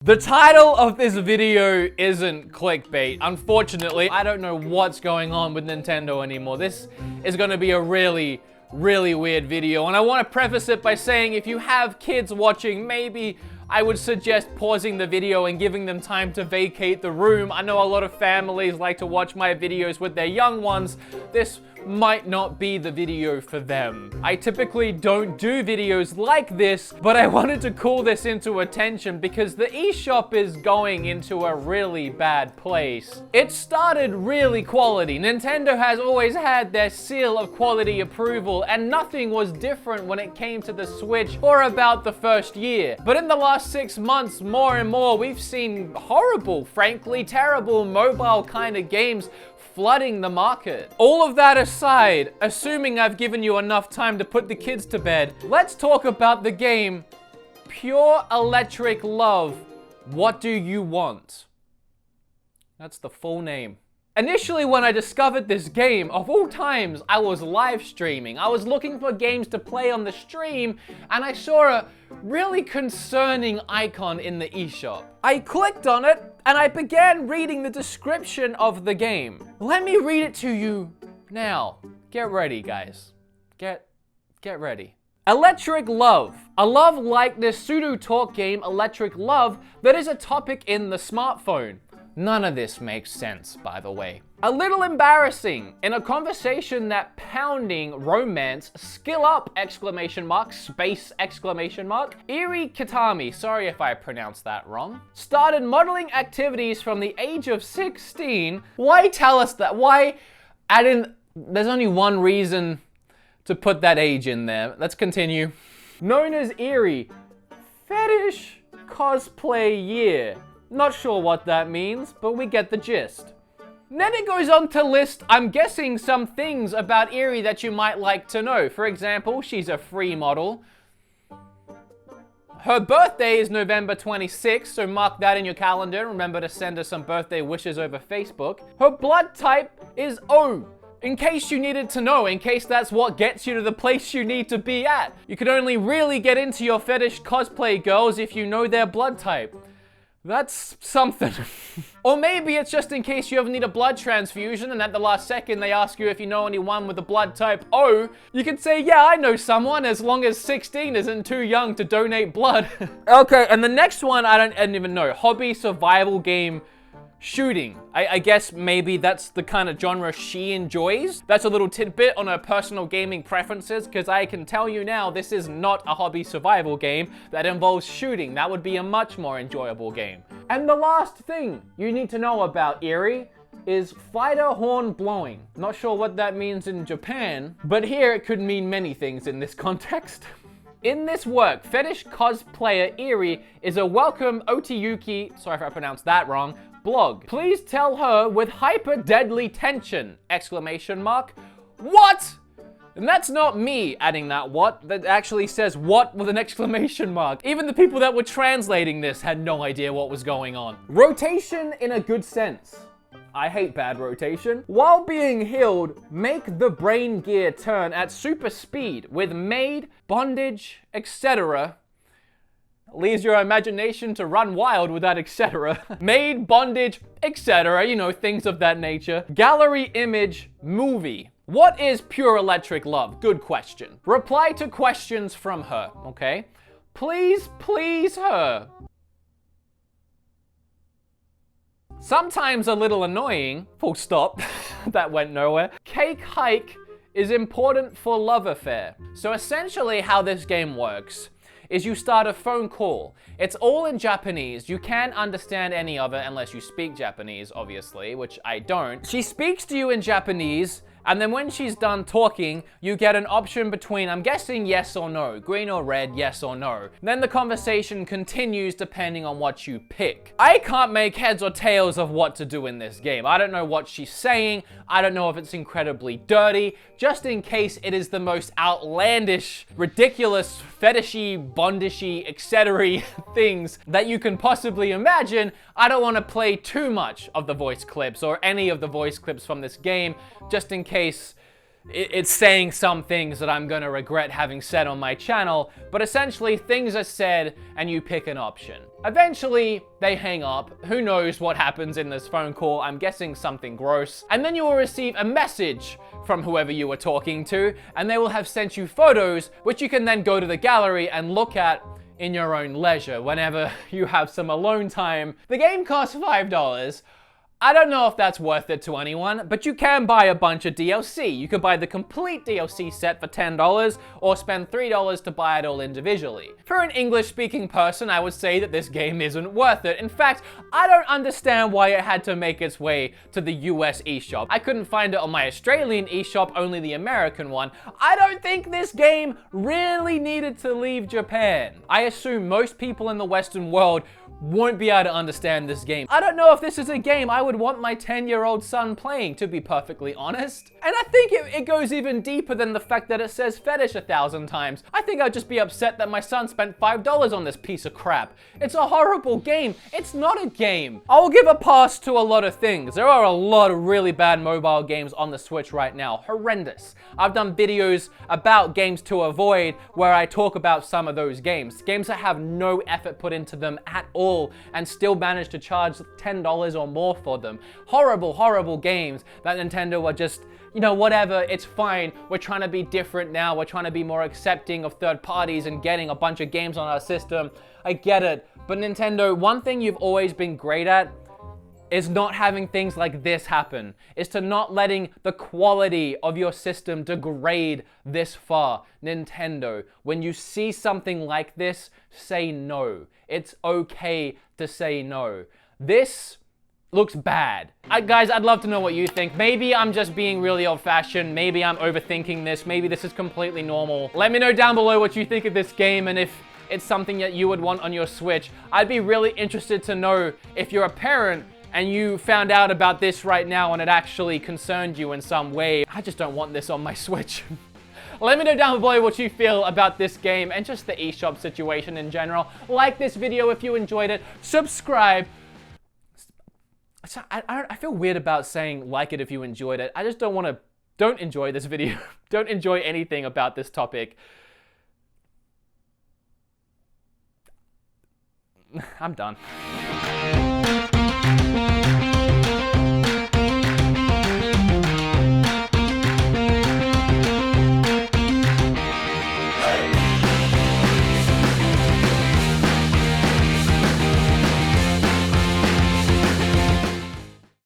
The title of this video isn't clickbait. Unfortunately, I don't know what's going on with Nintendo anymore. This is going to be a really weird video. And I want to preface it by saying if you have kids watching, maybe I would suggest pausing the video and giving them time to vacate the room. I know a lot of families like to watch my videos with their young ones. This might not be the video for them. I typically don't do videos like this, but I wanted to call this into attention because the eShop is going into a really bad place. It started really quality. Nintendo has always had their seal of quality approval, and nothing was different when it came to the Switch for about the first year. But in the last 6 months, more and more, we've seen horrible, frankly terrible mobile kind of games flooding the market. All of that aside, assuming I've given you enough time to put the kids to bed, let's talk about the game Pure Electric Love. What do you want? That's the full name. Initially, when I discovered this game, of all times, I was live streaming. I was looking for games to play on the stream, and I saw a really concerning icon in the eShop. I clicked on it, and I began reading the description of the game. Let me read it to you now. Get ready, guys. Get ready. Electric Love. A love like this pseudo-talk game, Electric Love, that is a topic in the smartphone. None of this makes sense, by the way. A little embarrassing. In a conversation that pounding romance, skill up, exclamation mark, space, exclamation mark, Eri Kitami, sorry if I pronounced that wrong, started modeling activities from the age of 16. Why tell us that? Why add in, there's only one reason to put that age in there. Let's continue. Known as Eri, fetish cosplay year. Not sure what that means, but we get the gist. Then it goes on to list, I'm guessing, some things about Eri that you might like to know. For example, she's a free model. Her birthday is November 26th, so mark that in your calendar. Remember to send her some birthday wishes over Facebook. Her blood type is O. In case you needed to know, in case that's what gets you to the place you need to be at. You can only really get into your fetish cosplay girls if you know their blood type. That's something. Or maybe it's just in case you ever need a blood transfusion and at the last second they ask you if you know anyone with a blood type O. You can say, yeah, I know someone, as long as 16 isn't too young to donate blood. Okay, and the next one, I don't even know. Hobby survival game shooting. I guess maybe that's the kind of genre she enjoys. That's a little tidbit on her personal gaming preferences, because I can tell you now, this is not a hobby survival game that involves shooting. That would be a much more enjoyable game. And the last thing you need to know about Eri is fighter horn blowing. Not sure what that means in Japan, but here it could mean many things in this context. In this work, fetish cosplayer Eri is a welcome Otiyuki, sorry if I pronounced that wrong, blog. Please tell her with hyper deadly tension, exclamation mark. What? And that's not me adding that what, that actually says what with an exclamation mark. Even the people that were translating this had no idea what was going on. Rotation in a good sense. I hate bad rotation. While being healed, make the brain gear turn at super speed with maid, bondage, etc. Leaves your imagination to run wild with that etc. Maid, bondage, etc. You know, things of that nature. Gallery image, movie. What is Pure Electric Love? Good question. Reply to questions from her, okay? Please please her. Sometimes a little annoying, full stop. That went nowhere. Cake hike is important for love affair. So essentially how this game works is you start a phone call. It's all in Japanese. You can't understand any of it unless you speak Japanese, obviously, which I don't. She speaks to you in Japanese, and then when she's done talking, you get an option between, I'm guessing yes or no, green or red, yes or no. Then the conversation continues depending on what you pick. I can't make heads or tails of what to do in this game. I don't know what she's saying. I don't know if it's incredibly dirty. Just in case it is the most outlandish, ridiculous, fetishy, bondishy, etc. things that you can possibly imagine, I don't want to play too much of the voice clips or any of the voice clips from this game, just in case it's saying some things that I'm gonna regret having said on my channel, but essentially things are said and you pick an option. Eventually, they hang up. Who knows what happens in this phone call? I'm guessing something gross. And then you will receive a message from whoever you were talking to, and they will have sent you photos, which you can then go to the gallery and look at in your own leisure whenever you have some alone time. The game costs $5. I don't know if that's worth it to anyone, but you can buy a bunch of DLC. You could buy the complete DLC set for $10 or spend $3 to buy it all individually. For an English-speaking person, I would say that this game isn't worth it. In fact, I don't understand why it had to make its way to the US eShop. I couldn't find it on my Australian eShop, only the American one. I don't think this game really needed to leave Japan. I assume most people in the Western world won't be able to understand this game. I don't know if this is a game I would want my 10-year-old son playing, to be perfectly honest. And I think it goes even deeper than the fact that it says fetish 1,000 times. I think I'd just be upset that my son spent $5 on this piece of crap. It's a horrible game. It's not a game. I'll give a pass to a lot of things. There are a lot of really bad mobile games on the Switch right now. Horrendous. I've done videos about games to avoid where I talk about some of those games. Games that have no effort put into them at all and still manage to charge $10 or more for them. Horrible, horrible games that Nintendo are just, you know, whatever, it's fine. We're trying to be different now. We're trying to be more accepting of third parties and getting a bunch of games on our system. I get it. But Nintendo, one thing you've always been great at is not having things like this happen, is to not letting the quality of your system degrade this far. Nintendo, when you see something like this, say no. It's okay to say no. This looks bad. Guys, I'd love to know what you think. Maybe I'm just being really old-fashioned. Maybe I'm overthinking this. Maybe this is completely normal. Let me know down below what you think of this game and if it's something that you would want on your Switch. I'd be really interested to know if you're a parent and you found out about this right now and it actually concerned you in some way. I just don't want this on my Switch. Let me know down below what you feel about this game and just the eShop situation in general. Like this video if you enjoyed it. Subscribe. I feel weird about saying like it if you enjoyed it. I just don't enjoy this video. Don't enjoy anything about this topic. I'm done.